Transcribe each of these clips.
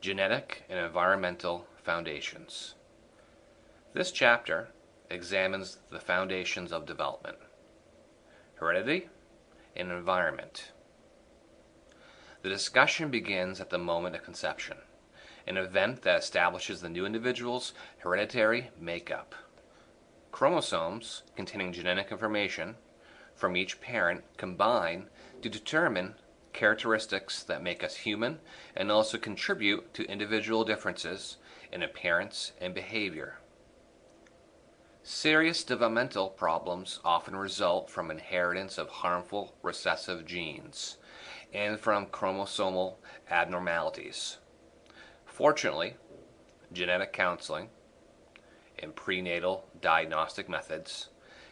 Genetic and Environmental Foundations. This chapter examines the foundations of development: heredity and environment. The discussion begins at the moment of conception, an event that establishes the new individual's hereditary makeup. Chromosomes containing genetic information from each parent combine to determine characteristics that make us human and also contribute to individual differences in appearance and behavior. Serious developmental problems often result from inheritance of harmful recessive genes and from chromosomal abnormalities. Fortunately, genetic counseling and prenatal diagnostic methods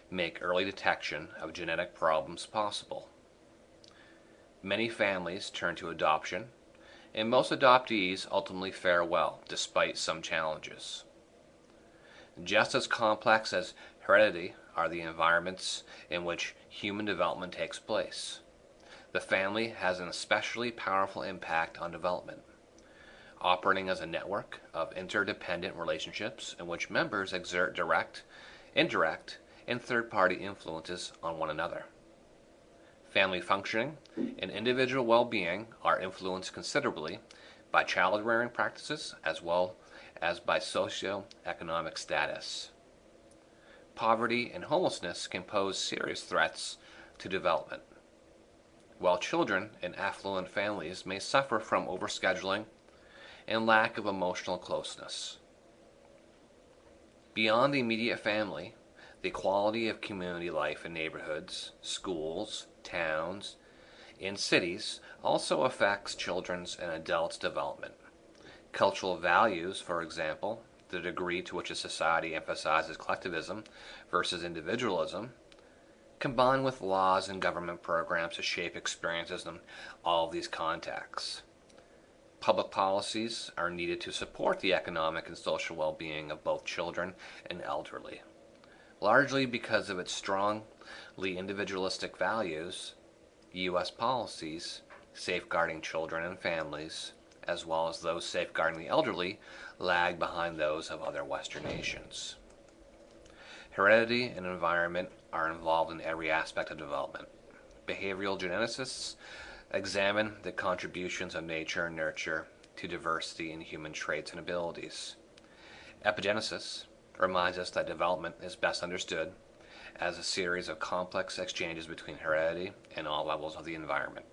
make early detection of genetic problems possible. Many families turn to adoption, and most adoptees ultimately fare well, despite some challenges. Just as complex as heredity are the environments in which human development takes place. The family has an especially powerful impact on development, operating as a network of interdependent relationships in which members exert direct, indirect, and third-party influences on one another. Family functioning and individual well-being are influenced considerably by child-rearing practices as well as by socioeconomic status. Poverty and homelessness can pose serious threats to development, while children in affluent families may suffer from overscheduling and lack of emotional closeness. Beyond the immediate family, the quality of community life in neighborhoods, schools, towns, and cities also affects children's and adults' development. Cultural values, for example, the degree to which a society emphasizes collectivism versus individualism, combined with laws and government programs to shape experiences in all of these contexts. Public policies are needed to support the economic and social well-being of both children and elderly. Largely because of its strongly individualistic values, U.S. policies safeguarding children and families, as well as those safeguarding the elderly, lag behind those of other Western nations. Heredity and environment are involved in every aspect of development. Behavioral geneticists examine the contributions of nature and nurture to diversity in human traits and abilities. Epigenesis reminds us that development is best understood as a series of complex exchanges between heredity and all levels of the environment.